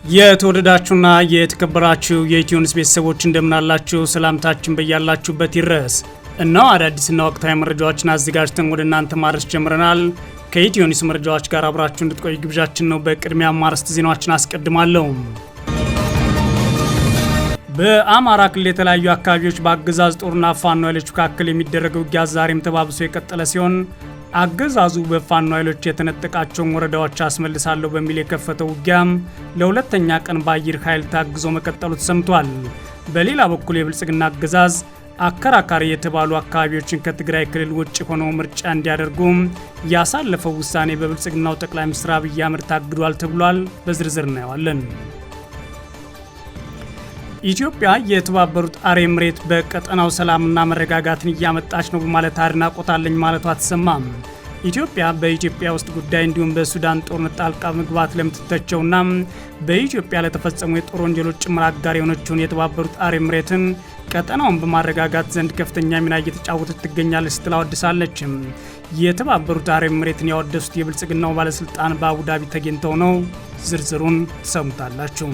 የተወደዳችሁና የተከበራችሁ የኢትዮ ኒውስ ቤተሰቦች እንደምናላችሁ ሰላምታችን በያላችሁበት ይድረስ። እነሆ አዳዲስና ወቅታዊ መረጃዎችን አዘጋጅተን ወደ እናንተ ማድረስ ጀምረናል። ከኢትዮ ኒውስ መረጃዎች ጋር አብራችሁ እንድትቆዩ ግብዣችን ነው። በቅድሚያ አርዕስተ ዜናዎችን አስቀድማለሁ። በአማራ ክልል የተለያዩ አካባቢዎች በአገዛዝ ጦርና ፋኖ ኃይሎች መካከል የሚደረገው ውጊያ ዛሬም ተባብሶ የቀጠለ ሲሆን አገዛዙ በፋኖ ኃይሎች የተነጠቃቸውን ወረዳዎች አስመልሳለሁ በሚል የከፈተው ውጊያም ለሁለተኛ ቀን በአየር ኃይል ታግዞ መቀጠሉ ተሰምቷል። በሌላ በኩል የብልጽግና አገዛዝ አከራካሪ የተባሉ አካባቢዎችን ከትግራይ ክልል ውጭ ሆነው ምርጫ እንዲያደርጉ ያሳለፈው ውሳኔ በብልጽግናው ጠቅላይ ሚኒስትር አብይ አህመድ ታግዷል ተብሏል። በዝርዝር እናየዋለን። ኢትዮጵያ የተባበሩት አረብ ኤምሬት በቀጠናው ሰላምና መረጋጋትን እያመጣች ነው በማለት አድናቆት አለኝ ማለቷ ተሰማም። ኢትዮጵያ በኢትዮጵያ ውስጥ ጉዳይ እንዲሁም በሱዳን ጦርነት ጣልቃ መግባት ለምትተቸውና በኢትዮጵያ ለተፈጸሙ የጦር ወንጀሎች ጭምር አጋር የሆነችውን የተባበሩት አረብ ኤምሬትን ቀጠናውን በማረጋጋት ዘንድ ከፍተኛ ሚና እየተጫወተች ትገኛለች ስትል አወድሳለች። የተባበሩት አረብ ኤምሬትን ያወደሱት የብልጽግናው ባለስልጣን በአቡዳቢ ተገኝተው ነው። ዝርዝሩን ትሰሙታላችሁ።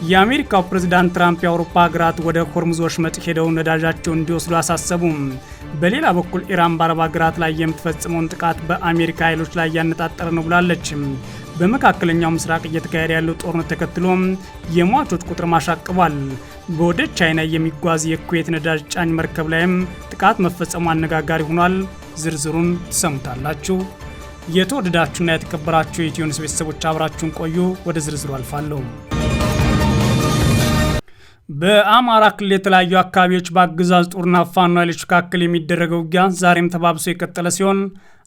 የአሜሪካው ፕሬዝዳንት ትራምፕ የአውሮፓ ሀገራት ወደ ሆርሙዝ ወሽመጥ ሄደው ነዳጃቸውን እንዲወስዱ አሳሰቡ። በሌላ በኩል ኢራን በአረብ ሀገራት ላይ የምትፈጽመውን ጥቃት በአሜሪካ ኃይሎች ላይ ያነጣጠረ ነው ብላለች። በመካከለኛው ምስራቅ እየተካሄደ ያለው ጦርነት ተከትሎ የሟቾች ቁጥር ማሻቅቧል። ወደ ቻይና የሚጓዝ የኩዌት ነዳጅ ጫኝ መርከብ ላይም ጥቃት መፈጸሙ አነጋጋሪ ሆኗል። ዝርዝሩን ትሰሙታላችሁ። የተወደዳችሁና የተከበራችሁ የኢትዮ ኒውስ ቤተሰቦች አብራችሁን ቆዩ። ወደ ዝርዝሩ አልፋለሁ። በአማራ ክልል የተለያዩ አካባቢዎች በአገዛዝ ጦርና ፋኖ ኃይሎች መካከል የሚደረገው ውጊያ ዛሬም ተባብሶ የቀጠለ ሲሆን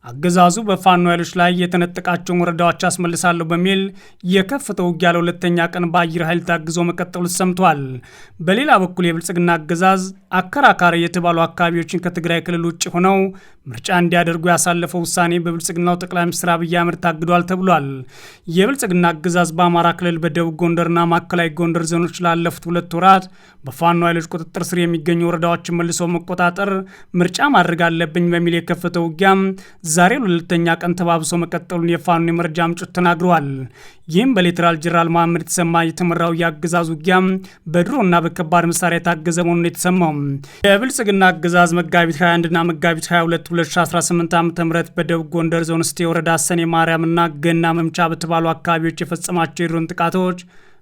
አገዛዙ በፋኖ ኃይሎች ላይ የተነጠቃቸውን ወረዳዎች አስመልሳለሁ በሚል የከፈተው ውጊያ ለሁለተኛ ቀን በአየር ኃይል ታግዞ መቀጠሉ ተሰምቷል። በሌላ በኩል የብልጽግና አገዛዝ አከራካሪ የተባሉ አካባቢዎችን ከትግራይ ክልል ውጭ ሆነው ምርጫ እንዲያደርጉ ያሳለፈው ውሳኔ በብልጽግናው ጠቅላይ ሚኒስትር አብይ አህመድ ታግዷል ተብሏል። የብልጽግና አገዛዝ በአማራ ክልል በደቡብ ጎንደርና ማዕከላዊ ጎንደር ዞኖች ላለፉት 2 ወራት በፋኖ ኃይሎች ቁጥጥር ስር የሚገኙ ወረዳዎችን መልሶ መቆጣጠር ምርጫ ማድረግ አለብኝ በሚል የከፈተው ውጊያ ዛሬ ለሁለተኛ ቀን ተባብሶ መቀጠሉን የፋኖ የመረጃ ምንጮች ተናግረዋል። ይህም በሌተናል ጄኔራል መሐመድ ተሰማ የተመራው የአገዛዝ ውጊያ በድሮና በከባድ መሳሪያ የታገዘ መሆኑን የተሰማው የብልጽግና አገዛዝ መጋቢት 21ና መጋቢት 22 2018 ዓ.ም በደቡብ ጎንደር ዞን እስቴ ወረዳ ሰኔ ማርያምና ገና መምቻ በተባሉ አካባቢዎች የፈጸማቸው የድሮን ጥቃቶች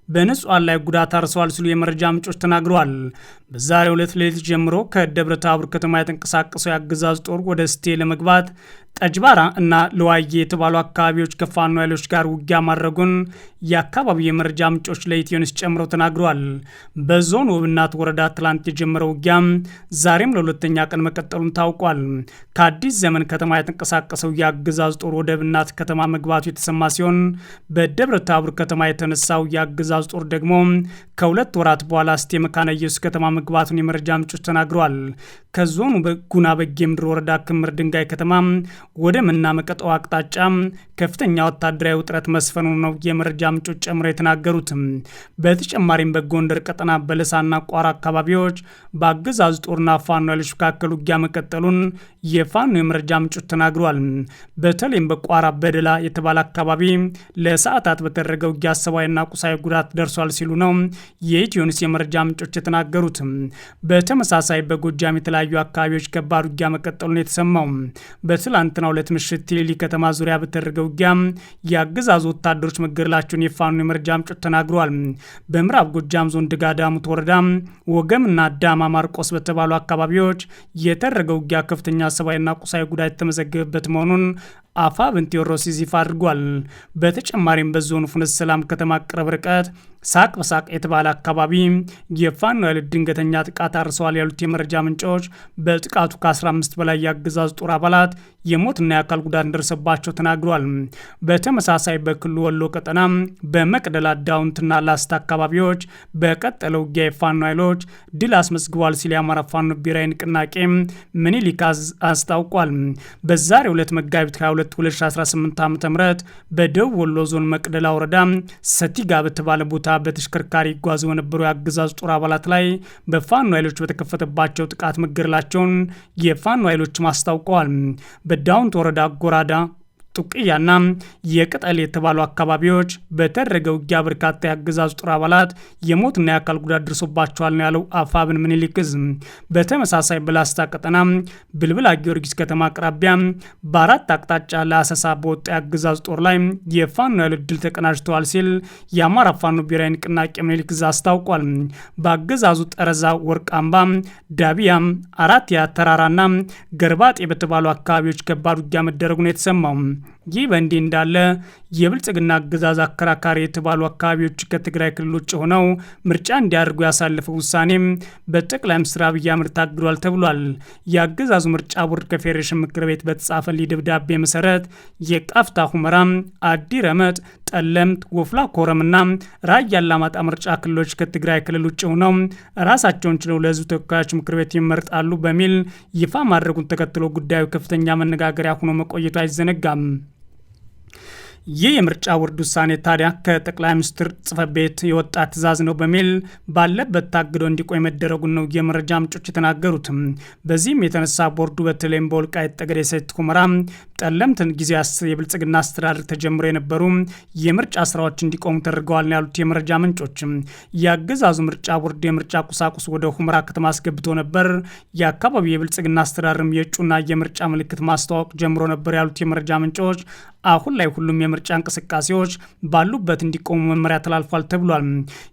በንጹሃን ላይ ጉዳት አርሰዋል ሲሉ የመረጃ ምንጮች ተናግረዋል። በዛሬው ዕለት ሌሊት ጀምሮ ከደብረ ታቦር ከተማ የተንቀሳቀሰው የአገዛዝ ጦር ወደ እስቴ ለመግባት ጠጅባራ እና ለዋዬ የተባሉ አካባቢዎች ከፋኖ ኃይሎች ጋር ውጊያ ማድረጉን የአካባቢው የመረጃ ምንጮች ለኢትዮ ኒውስ ጨምረው ተናግረዋል። በዞን ውብናት ወረዳ ትላንት የጀመረው ውጊያ ዛሬም ለሁለተኛ ቀን መቀጠሉን ታውቋል። ከአዲስ ዘመን ከተማ የተንቀሳቀሰው የአገዛዝ ጦር ወደ ብናት ከተማ መግባቱ የተሰማ ሲሆን በደብረ ታቦር ከተማ የተነሳው የአገዛዝ ጦር ደግሞ ከ2 ወራት በኋላ እስቴ መካነ ኢየሱስ ከተማ መግባቱን የመረጃ ምንጮች ተናግረዋል። ከዞኑ ጉና በጌምድር ወረዳ ክምር ድንጋይ ከተማ ወደ መናመቀጠው አቅጣጫ ከፍተኛ ወታደራዊ ውጥረት መስፈኑ ነው የመረጃ ምንጮች ጨምረው የተናገሩት። በተጨማሪም በጎንደር ቀጠና በለሳና ቋራ አካባቢዎች በአገዛዝ ጦርና ፋኖ ኃይሎች መካከል ውጊያ መቀጠሉን የፋኖ የመረጃ ምንጮች ተናግረዋል። በተለይም በቋራ በደላ የተባለ አካባቢ ለሰዓታት በተደረገ ውጊያ ሰብአዊና ቁሳዊ ጉዳት ደርሷል ሲሉ ነው የኢትዮ ኒውስ የመረጃ ምንጮች የተናገሩት። በተመሳሳይ በጎጃም የተለያዩ አካባቢዎች ከባድ ውጊያ መቀጠሉን የተሰማው በትላንትናው ዕለት ምሽት ቲሊሊ ከተማ ዙሪያ በተደረገ ውጊያ የአገዛዙ ወታደሮች መገደላቸውን የፋኖ የመረጃ ምንጮች ተናግረዋል። በምዕራብ ጎጃም ዞን ድጋዳሙት ወረዳ ወገምና ዳማ ማርቆስ በተባሉ አካባቢዎች የተደረገው ውጊያ ከፍተኛ ሰብአዊና ቁሳዊ ጉዳት የተመዘገበበት መሆኑን አፋብን ቴዎድሮስ ይፋ አድርጓል። በተጨማሪም በዞኑ ፍኖተ ሰላም ከተማ ቅርብ ርቀት ሳቅ በሳቅ የተባለ አካባቢ የፋኖ ኃይሎች ድንገተኛ ጥቃት አርሰዋል ያሉት የመረጃ ምንጮች በጥቃቱ ከ15 በላይ የአገዛዝ ጦር አባላት የሞትና የአካል ጉዳት እንደደረሰባቸው ተናግረዋል። በተመሳሳይ በክልሉ ወሎ ቀጠና በመቅደላ ዳውንትና ላስታ አካባቢዎች በቀጠለው ውጊያ የፋኖ ኃይሎች ድል አስመዝግበዋል ሲል የአማራ ፋኖ ብሔራዊ ንቅናቄ ምኒልክ አስታውቋል። በዛሬው ዕለት መጋቢት 22 2018 ዓ.ም በደቡብ ወሎ ዞን መቅደላ ወረዳ ሰቲጋ በተባለ ቦታ በተሽከርካሪ ይጓዙ የነበሩ የአገዛዝ ጦር አባላት ላይ በፋኖ ኃይሎች በተከፈተባቸው ጥቃት መገደላቸውን የፋኖ ኃይሎች ማስታውቀዋል። በዳውንት ወረዳ ጎራዳ ጡቅያና የቅጠል የተባሉ አካባቢዎች በተደረገ ውጊያ በርካታ የአገዛዙ ጦር አባላት የሞትና የአካል ጉዳት ደርሶባቸዋል ነው ያለው አፋብን ምኒልክ ዕዝ። በተመሳሳይ በላስታ ቀጠና ብልብላ ጊዮርጊስ ከተማ አቅራቢያ በአራት አቅጣጫ ለአሰሳ በወጣ የአገዛዙ ጦር ላይ የፋኖ ኃይሎች ድል ተቀናጅተዋል ሲል የአማራ ፋኖ ብሔራዊ ንቅናቄ ምኒልክ ዕዝ አስታውቋል። በአገዛዙ ጠረዛ፣ ወርቅ አምባ፣ ዳቢያ፣ አራት ተራራና ገርባጤ በተባሉ አካባቢዎች ከባድ ውጊያ መደረጉ ነው የተሰማው። ይህ በእንዲህ እንዳለ የብልጽግና አገዛዝ አከራካሪ የተባሉ አካባቢዎች ከትግራይ ክልል ውጭ ሆነው ምርጫ እንዲያደርጉ ያሳለፈው ውሳኔም በጠቅላይ ሚኒስትር አብይ አህመድ ታግዷል ተብሏል። የአገዛዙ ምርጫ ቦርድ ከፌዴሬሽን ምክር ቤት በተጻፈልኝ ደብዳቤ መሰረት የቃፍታ፣ ሁመራ፣ አዲ ረመጥ፣ ጠለምት፣ ወፍላ ኮረምና ራያ አላማጣ ምርጫ ክልሎች ከትግራይ ክልል ውጭ ሆነው ራሳቸውን ችለው ለሕዝብ ተወካዮች ምክር ቤት ይመርጣሉ በሚል ይፋ ማድረጉን ተከትሎ ጉዳዩ ከፍተኛ መነጋገሪያ ሆኖ መቆየቱ አይዘነጋም። ይህ የምርጫ ቦርድ ውሳኔ ታዲያ ከጠቅላይ ሚኒስትር ጽሕፈት ቤት የወጣ ትዕዛዝ ነው በሚል ባለበት ታግዶ እንዲቆይ መደረጉን ነው የመረጃ ምንጮች የተናገሩት። በዚህም የተነሳ ቦርዱ በተለይም በወልቃይት ጠገዴ፣ ሰቲት ሁመራ፣ ጠለምት ጊዜ የብልጽግና አስተዳደር ተጀምሮ የነበሩ የምርጫ ስራዎች እንዲቆሙ ተደርገዋል ያሉት የመረጃ ምንጮች የአገዛዙ ምርጫ ቦርድ የምርጫ ቁሳቁስ ወደ ሁመራ ከተማ አስገብቶ ነበር። የአካባቢው የብልጽግና አስተዳደርም የእጩና የምርጫ ምልክት ማስተዋወቅ ጀምሮ ነበር ያሉት የመረጃ ምንጮች አሁን ላይ ሁሉም የምርጫ እንቅስቃሴዎች ባሉበት እንዲቆሙ መመሪያ ተላልፏል ተብሏል።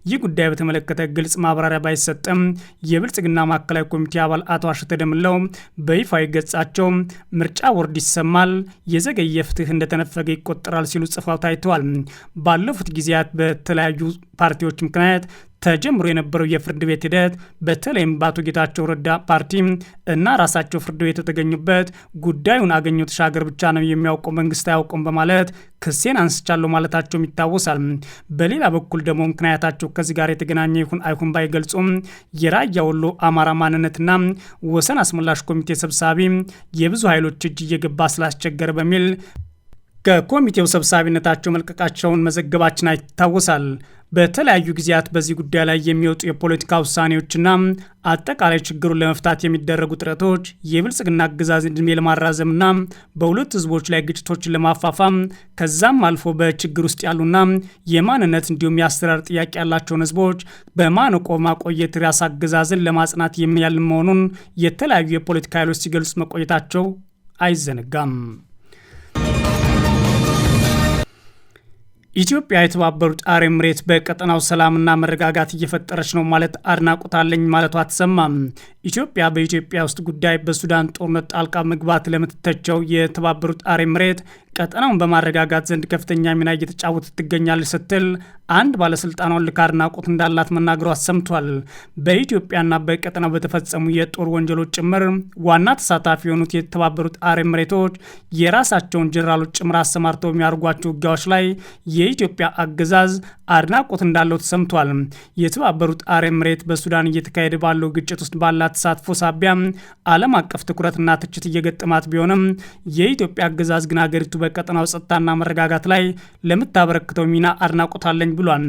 ይህ ጉዳይ በተመለከተ ግልጽ ማብራሪያ ባይሰጥም የብልጽግና ማዕከላዊ ኮሚቴ አባል አቶ አሸተ ደምለው በይፋዊ ገጻቸው ምርጫ ቦርድ ይሰማል፣ የዘገየ ፍትህ እንደተነፈገ ይቆጠራል ሲሉ ጽፈው ታይተዋል። ባለፉት ጊዜያት በተለያዩ ፓርቲዎች ምክንያት ተጀምሮ የነበረው የፍርድ ቤት ሂደት በተለይም በአቶ ጌታቸው ረዳ ፓርቲ እና ራሳቸው ፍርድ ቤት የተገኙበት ጉዳዩን አገኘሁ ተሻገር ብቻ ነው የሚያውቀው መንግስት አያውቀውም በማለት ክሴን አንስቻለሁ ማለታቸውም ይታወሳል። በሌላ በኩል ደግሞ ምክንያታቸው ከዚህ ጋር የተገናኘ ይሁን አይሁን ባይገልጹም የራያ ወሎ አማራ ማንነትና ወሰን አስመላሽ ኮሚቴ ሰብሳቢ የብዙ ኃይሎች እጅ እየገባ ስላስቸገረ በሚል ከኮሚቴው ሰብሳቢነታቸው መልቀቃቸውን መዘገባችን ይታወሳል። በተለያዩ ጊዜያት በዚህ ጉዳይ ላይ የሚወጡ የፖለቲካ ውሳኔዎችና አጠቃላይ ችግሩን ለመፍታት የሚደረጉ ጥረቶች የብልጽግና አገዛዝ ዕድሜ ለማራዘምና በሁለት ህዝቦች ላይ ግጭቶችን ለማፋፋም ከዛም አልፎ በችግር ውስጥ ያሉና የማንነት እንዲሁም የአስተዳደር ጥያቄ ያላቸውን ህዝቦች በማነቆ ማቆየት ራስ አገዛዝን ለማጽናት የሚያልም መሆኑን የተለያዩ የፖለቲካ ኃይሎች ሲገልጹ መቆየታቸው አይዘነጋም። ኢትዮጵያ የተባበሩት አረብ ኤሚሬት በቀጠናው ሰላምና መረጋጋት እየፈጠረች ነው ማለት አድናቆት አለኝ ማለቷ ተሰማም። ኢትዮጵያ በኢትዮጵያ ውስጥ ጉዳይ በሱዳን ጦርነት ጣልቃ መግባት ለምትተቸው የተባበሩት አረብ ኤሚሬት ቀጠናውን በማረጋጋት ዘንድ ከፍተኛ ሚና እየተጫወተ ትገኛለች ስትል አንድ ባለስልጣኗን ልክ አድናቆት እንዳላት መናገሯ ሰምቷል። በኢትዮጵያና በቀጠናው በተፈጸሙ የጦር ወንጀሎች ጭምር ዋና ተሳታፊ የሆኑት የተባበሩት አረብ ኤሚሬቶች የራሳቸውን ጀነራሎች ጭምር አሰማርተው የሚያደርጓቸው ውጊያዎች ላይ የኢትዮጵያ አገዛዝ አድናቆት እንዳለው ተሰምቷል። የተባበሩት አረብ ኤሚሬት በሱዳን እየተካሄደ ባለው ግጭት ውስጥ ባላት ተሳትፎ ሳቢያ ዓለም አቀፍ ትኩረትና ትችት እየገጠማት ቢሆንም የኢትዮጵያ አገዛዝ ግን ሀገሪቱ በቀጠናው ጸጥታና መረጋጋት ላይ ለምታበረክተው ሚና አድናቆት አለኝ ብሏል።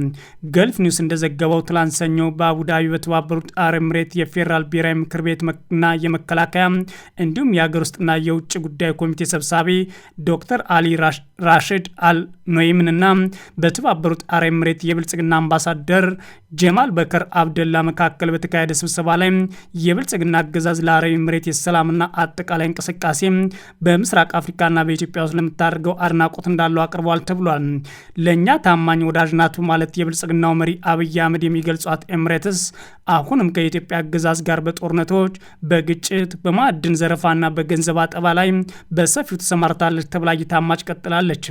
ገልፍ ኒውስ እንደዘገበው ትላንት ሰኞ በአቡዳቢ በተባበሩት አረብ ኤሚሬት የፌዴራል ብሔራዊ ምክር ቤትና የመከላከያ እንዲሁም የሀገር ውስጥና የውጭ ጉዳይ ኮሚቴ ሰብሳቢ ዶክተር አሊ ራሽድ አል ኖይምንና በተባበሩት አረብ ኤሚሬት የብልጽግና አምባሳደር ጀማል በከር አብደላ መካከል በተካሄደ ስብሰባ ላይ የብልጽግና አገዛዝ ለአረብ ኤሚሬት የሰላምና አጠቃላይ እንቅስቃሴ በምስራቅ አፍሪካና በኢትዮጵያ ውስጥ ለምታደርገው አድናቆት እንዳለው አቅርበዋል ተብሏል። ለእኛ ታማኝ ወዳጅ ናት ማለት የብልጽግናው መሪ አብይ አህመድ የሚገልጿት ኤሚሬትስ አሁንም ከኢትዮጵያ አገዛዝ ጋር በጦርነቶች፣ በግጭት፣ በማዕድን ዘረፋና በገንዘብ አጠባ ላይ በሰፊው ተሰማርታለች ተብላ እየታማች ቀጥላለች።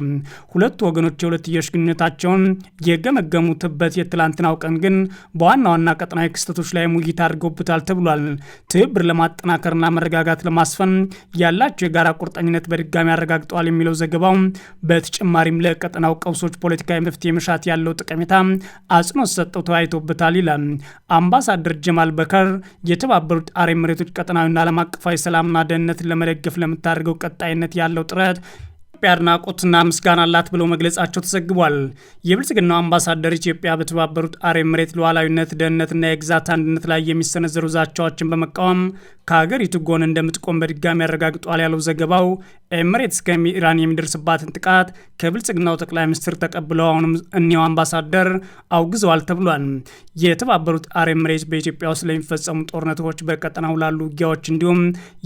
ሁለቱ ወገኖች የሁለትዮሽ ግንኙነታቸውን የገመገሙትበት የትላንትናው ቀን ግን በዋና ዋና ቀጠናዊ ክስተቶች ላይ ውይይት አድርገውበታል ተብሏል። ትብብር ለማጠናከርና መረጋጋት ለማስፈን ያላቸው የጋራ ቁርጠኝነት በድጋሚ አረጋግጠዋል የሚለው ዘገባው በተጨማሪም ለቀጠናው ቀውሶች ፖለቲካዊ መፍትሄ መሻት ያለው ጠቀሜታ አጽንኦት ሰጠው ተወያይተውበታል ይላል። አምባሳደር ጀማል በከር የተባበሩት አረብ ኤሚሬቶች ቀጠናዊና ዓለም አቀፋዊ ሰላምና ደህንነትን ለመደገፍ ለምታደርገው ቀጣይነት ያለው ጥረት ለኢትዮጵያ አድናቆትና ምስጋና አላት ብለው መግለጻቸው ተዘግቧል። የብልጽግናው አምባሳደር ኢትዮጵያ በተባበሩት አረብ ኤምሬት ሉዓላዊነት፣ ደህንነትና የግዛት አንድነት ላይ የሚሰነዘሩ ዛቻዎችን በመቃወም ከሀገሪቱ ጎን እንደምትቆም በድጋሚ ያረጋግጧል ያለው ዘገባው ኤምሬትስ ከኢራን የሚደርስባትን ጥቃት ከብልጽግናው ጠቅላይ ሚኒስትር ተቀብለው አሁንም እኒው አምባሳደር አውግዘዋል ተብሏል። የተባበሩት አረብ ኤምሬት በኢትዮጵያ ውስጥ ለሚፈጸሙ ጦርነቶች፣ በቀጠናው ላሉ ውጊያዎች እንዲሁም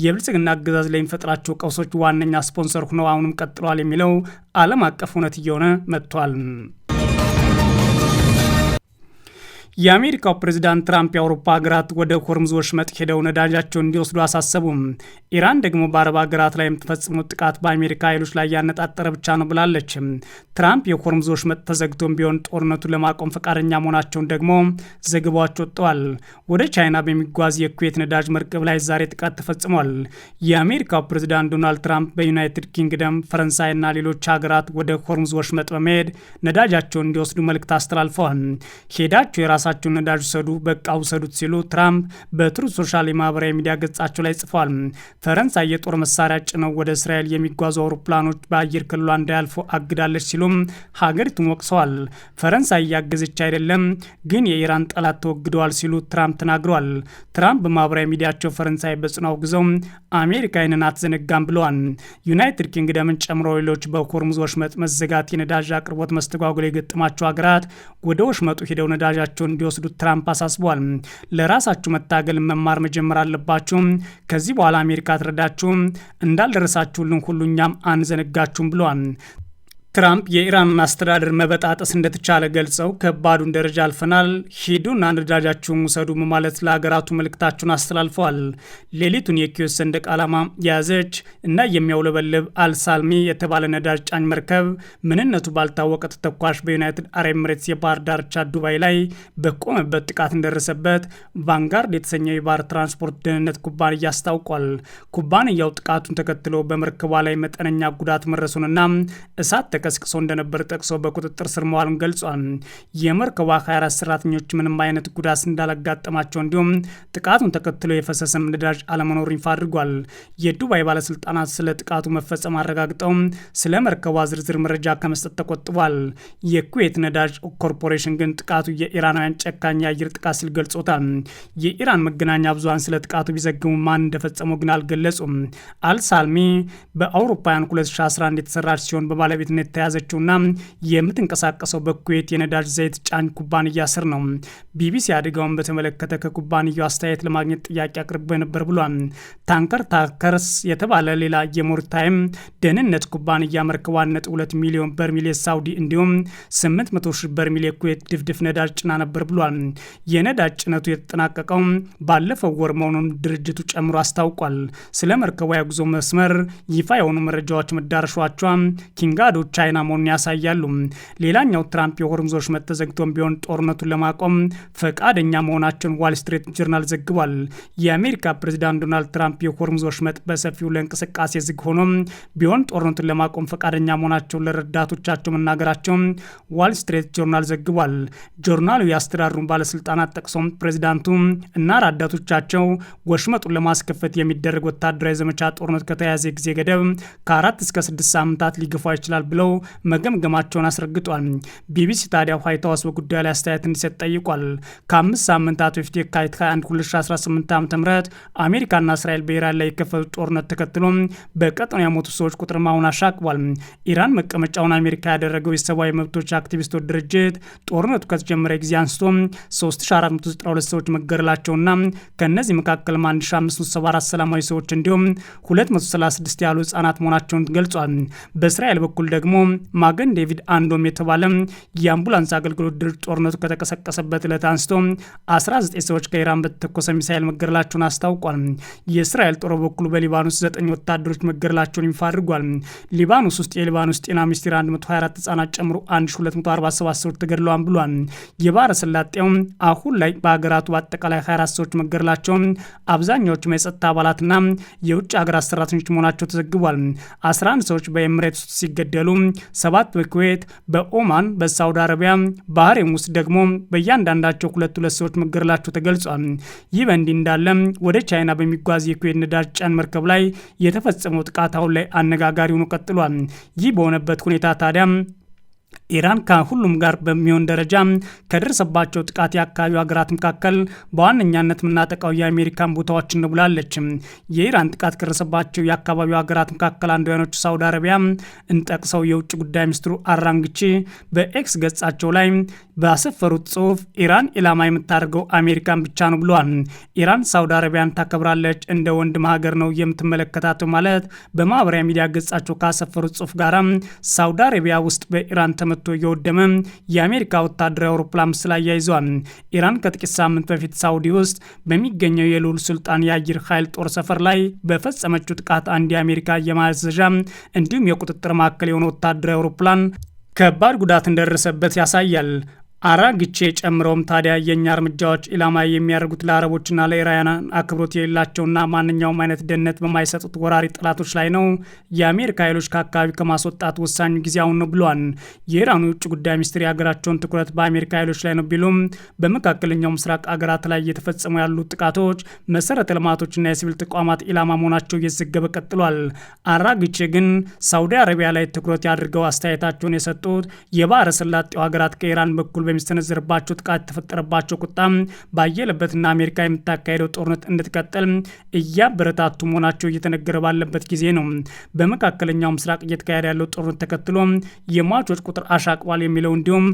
የብልጽግና አገዛዝ ለሚፈጥራቸው ቀውሶች ዋነኛ ስፖንሰር ሆነው አሁንም ቀጥሏል የሚለው ዓለም አቀፍ እውነት እየሆነ መጥቷል። የአሜሪካው ፕሬዝዳንት ትራምፕ የአውሮፓ ሀገራት ወደ ሆርሙዝ ወሽመጥ ሄደው ነዳጃቸውን እንዲወስዱ አሳሰቡም። ኢራን ደግሞ በአረብ ሀገራት ላይ የምትፈጽመው ጥቃት በአሜሪካ ኃይሎች ላይ ያነጣጠረ ብቻ ነው ብላለች። ትራምፕ የሆርሙዝ ወሽመጥ ተዘግቶም ቢሆን ጦርነቱን ለማቆም ፈቃደኛ መሆናቸውን ደግሞ ዘገባዎች ወጥተዋል። ወደ ቻይና በሚጓዝ የኩዌት ነዳጅ መርከብ ላይ ዛሬ ጥቃት ተፈጽሟል። የአሜሪካው ፕሬዝዳንት ዶናልድ ትራምፕ በዩናይትድ ኪንግደም፣ ፈረንሳይና ሌሎች ሀገራት ወደ ሆርሙዝ ወሽመጥ በመሄድ ነዳጃቸውን እንዲወስዱ መልእክት አስተላልፈዋል። ሄዳቸው የራሳቸውን ነዳጅ ውሰዱ፣ በቃ ውሰዱት ሲሉ ትራምፕ በትሩዝ ሶሻል የማህበራዊ ሚዲያ ገጻቸው ላይ ጽፏል። ፈረንሳይ የጦር መሳሪያ ጭነው ወደ እስራኤል የሚጓዙ አውሮፕላኖች በአየር ክልሏ እንዳያልፉ አግዳለች ሲሉም ሀገሪቱን ወቅሰዋል። ፈረንሳይ እያገዘች አይደለም፣ ግን የኢራን ጠላት ተወግደዋል ሲሉ ትራምፕ ተናግረዋል። ትራምፕ በማህበራዊ ሚዲያቸው ፈረንሳይ በጽኑ አውግዘው አሜሪካ ይህንን አትዘነጋም ብለዋል። ዩናይትድ ኪንግደምን ጨምሮ ሌሎች በሆርሙዝ ወሽመጥ መዘጋት የነዳጅ አቅርቦት መስተጓጎል የገጠማቸው ሀገራት ወደ ወሽመጡ ሄደው ነዳጃቸውን እንዲወስዱት ትራምፕ አሳስበዋል። ለራሳችሁ መታገል መማር መጀመር አለባችሁ። ከዚህ በኋላ አሜሪካ ትረዳችሁ፣ እንዳልደረሳችሁልን ሁሉ እኛም አንዘነጋችሁም ብለዋል። ትራምፕ የኢራንን አስተዳደር መበጣጠስ እንደተቻለ ገልጸው ከባዱን ደረጃ አልፈናል፣ ሂዱና ነዳጃችሁን ውሰዱ ማለት ለሀገራቱ መልእክታቸውን አስተላልፈዋል። ሌሊቱን የኪዮት ሰንደቅ ዓላማ የያዘች እና የሚያውለበልብ አልሳልሚ የተባለ ነዳጅ ጫኝ መርከብ ምንነቱ ባልታወቀ ተተኳሽ በዩናይትድ አረብ ኤምሬትስ የባህር ዳርቻ ዱባይ ላይ በቆመበት ጥቃት እንደደረሰበት ቫንጋርድ የተሰኘው የባህር ትራንስፖርት ደህንነት ኩባንያ አስታውቋል። ኩባንያው ጥቃቱን ተከትሎ በመርከቧ ላይ መጠነኛ ጉዳት መድረሱንና እሳት ቀስቅሶ እንደነበር ጠቅሶ በቁጥጥር ስር መዋሉን ገልጿል። የመርከቧ 24 ሰራተኞች ምንም አይነት ጉዳት እንዳላጋጠማቸው እንዲሁም ጥቃቱን ተከትሎ የፈሰሰም ነዳጅ አለመኖር ይፋ አድርጓል። የዱባይ ባለስልጣናት ስለ ጥቃቱ መፈጸም አረጋግጠው ስለ መርከቧ ዝርዝር መረጃ ከመስጠት ተቆጥቧል። የኩዌት ነዳጅ ኮርፖሬሽን ግን ጥቃቱ የኢራናውያን ጨካኝ የአየር ጥቃት ሲል ገልጾታል። የኢራን መገናኛ ብዙሃን ስለ ጥቃቱ ቢዘግቡ ማን እንደፈጸመው ግን አልገለጹም። አልሳልሚ በአውሮፓውያን 2011 የተሰራች ሲሆን በባለቤትነት የተያዘችውና የምትንቀሳቀሰው በኩዌት የነዳጅ ዘይት ጫኝ ኩባንያ ስር ነው። ቢቢሲ አደጋውን በተመለከተ ከኩባንያው አስተያየት ለማግኘት ጥያቄ አቅርቦ ነበር ብሏል። ታንከር ታከርስ የተባለ ሌላ የሞሪታይም ደህንነት ኩባንያ መርከቧ 1.2 ሚሊዮን በርሜል የሳውዲ እንዲሁም 800 ሺህ በርሜል የኩዌት ድፍድፍ ነዳጅ ጭና ነበር ብሏል። የነዳጅ ጭነቱ የተጠናቀቀው ባለፈው ወር መሆኑን ድርጅቱ ጨምሮ አስታውቋል። ስለ መርከቧ የጉዞ መስመር ይፋ የሆኑ መረጃዎች መዳረሻቿ ኪንጋዶ ቻይና መሆኑን ያሳያሉ። ሌላኛው ትራምፕ የሆርሙዝ ወሽመጥ ተዘግቶም ቢሆን ጦርነቱን ለማቆም ፈቃደኛ መሆናቸውን ዋል ስትሪት ጆርናል ዘግቧል። የአሜሪካ ፕሬዝዳንት ዶናልድ ትራምፕ የሆርሙዝ ወሽመጥ በሰፊው ለእንቅስቃሴ ዝግ ሆኖ ቢሆን ጦርነቱን ለማቆም ፈቃደኛ መሆናቸውን ለረዳቶቻቸው መናገራቸው ዋል ስትሪት ጆርናል ዘግቧል። ጆርናሉ የአስተዳደሩን ባለስልጣናት ጠቅሶም ፕሬዝዳንቱ እና ረዳቶቻቸው ወሽመጡን ለማስከፈት የሚደረግ ወታደራዊ ዘመቻ ጦርነት ከተያዘ ጊዜ ገደብ ከ4 እስከ 6 ሳምንታት ሊገፋ ይችላል ብለው መገምገማቸውን አስረግጧል። ቢቢሲ ታዲያ ዋይት ሀውስ በጉዳዩ ላይ አስተያየት እንዲሰጥ ጠይቋል። ከ5 ሳምንታት በፊት የካቲት 21 2018 ዓ.ም አሜሪካና እስራኤል በኢራን ላይ የከፈቱት ጦርነት ተከትሎ በቀጠናው የሞቱ ሰዎች ቁጥር አሁን አሻቅቧል። ኢራን መቀመጫውን አሜሪካ ያደረገው የሰብአዊ መብቶች አክቲቪስቶች ድርጅት ጦርነቱ ከተጀመረ ጊዜ አንስቶ 3492 ሰዎች መገደላቸውና ከእነዚህ መካከል 1574 ሰላማዊ ሰዎች እንዲሁም 236 ያሉ ህጻናት መሆናቸውን ገልጿል። በእስራኤል በኩል ደግሞ ማገን ዴቪድ አንዶም የተባለ የአምቡላንስ አገልግሎት ድርጅት ጦርነቱ ከተቀሰቀሰበት ዕለት አንስቶ 19 ሰዎች ከኢራን በተተኮሰ ሚሳኤል መገደላቸውን አስታውቋል። የእስራኤል ጦር በኩሉ በሊባኖስ 9 ወታደሮች መገደላቸውን ይፋ አድርጓል። ሊባኖስ ውስጥ የሊባኖስ ጤና ሚኒስቴር 124 ህጻናት ጨምሮ 1247 ሰዎች ተገድለዋል ብሏል። የባህረ ሰላጤው አሁን ላይ በሀገራቱ በአጠቃላይ 24 ሰዎች መገደላቸውን አብዛኛዎቹ የጸጥታ አባላትና የውጭ ሀገራት ሰራተኞች መሆናቸው ተዘግቧል። 11 ሰዎች በኤምሬት ውስጥ ሲገደሉ 7 በኩዌት፣ በኦማን፣ በሳውዲ አረቢያ፣ ባህሬን ውስጥ ደግሞ በእያንዳንዳቸው ሁለት ሰዎች መገደላቸው ተገልጿል። ይህ በእንዲህ እንዳለ ወደ ቻይና በሚጓዝ የኩዌት ነዳጅ ጫኝ መርከብ ላይ የተፈጸመው ጥቃት አሁን ላይ አነጋጋሪ ሆኖ ቀጥሏል። ይህ በሆነበት ሁኔታ ታዲያ ኢራን ከሁሉም ጋር በሚሆን ደረጃ ከደረሰባቸው ጥቃት የአካባቢው ሀገራት መካከል በዋነኛነት የምናጠቃው የአሜሪካን ቦታዎችን ነው ብላለች። የኢራን ጥቃት ከደረሰባቸው የአካባቢው ሀገራት መካከል አንዱ የሆነችው ሳውዲ አረቢያ እንጠቅሰው የውጭ ጉዳይ ሚኒስትሩ አራንግቺ በኤክስ ገጻቸው ላይ ባሰፈሩት ጽሁፍ ኢራን ኢላማ የምታደርገው አሜሪካን ብቻ ነው ብለዋል። ኢራን ሳውዲ አረቢያን ታከብራለች፣ እንደ ወንድም ሀገር ነው የምትመለከታት ማለት በማህበራዊ ሚዲያ ገጻቸው ካሰፈሩት ጽሁፍ ጋር ሳውዲ አረቢያ ውስጥ በኢራን ተመቶ የወደመ የአሜሪካ ወታደራዊ አውሮፕላን ምስል አያይዘዋል። ኢራን ከጥቂት ሳምንት በፊት ሳውዲ ውስጥ በሚገኘው የልዑል ሱልጣን የአየር ኃይል ጦር ሰፈር ላይ በፈጸመችው ጥቃት አንድ የአሜሪካ የማዘዣ እንዲሁም የቁጥጥር ማዕከል የሆነ ወታደራዊ አውሮፕላን ከባድ ጉዳት እንደደረሰበት ያሳያል። አራግቼ ጨምረውም ታዲያ የኛ እርምጃዎች ኢላማ የሚያደርጉት ለአረቦችና ለኢራን አክብሮት የሌላቸውና ማንኛውም አይነት ደህንነት በማይሰጡት ወራሪ ጠላቶች ላይ ነው። የአሜሪካ ኃይሎች ከአካባቢ ከማስወጣት ወሳኙ ጊዜ አሁን ነው ብሏል። የኢራኑ የውጭ ጉዳይ ሚኒስትር የሀገራቸውን ትኩረት በአሜሪካ ኃይሎች ላይ ነው ቢሉም በመካከለኛው ምስራቅ አገራት ላይ እየተፈጸሙ ያሉ ጥቃቶች መሰረተ ልማቶችና የሲቪል ተቋማት ኢላማ መሆናቸው እየተዘገበ ቀጥሏል። አራግቼ ግን ሳውዲ አረቢያ ላይ ትኩረት ያድርገው አስተያየታቸውን የሰጡት የባህረ ሰላጤው ሀገራት ከኢራን በኩል በሚስተነዘርባቸው ጥቃት የተፈጠረባቸው ቁጣ ባየለበትና አሜሪካ የምታካሄደው ጦርነት እንድትቀጥል እያበረታቱ መሆናቸው እየተነገረ ባለበት ጊዜ ነው። በመካከለኛው ምስራቅ እየተካሄደ ያለው ጦርነት ተከትሎ የሟቾች ቁጥር አሻቅቧል የሚለው እንዲሁም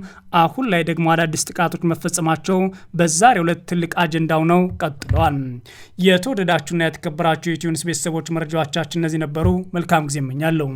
አሁን ላይ ደግሞ አዳዲስ ጥቃቶች መፈጸማቸው በዛሬው ዕለት ትልቅ አጀንዳው ነው ቀጥለዋል። የተወደዳችሁና የተከበራችሁ የኢትዮ ኒውስ ቤተሰቦች መረጃዎቻችን እነዚህ ነበሩ። መልካም ጊዜ እመኛለሁ።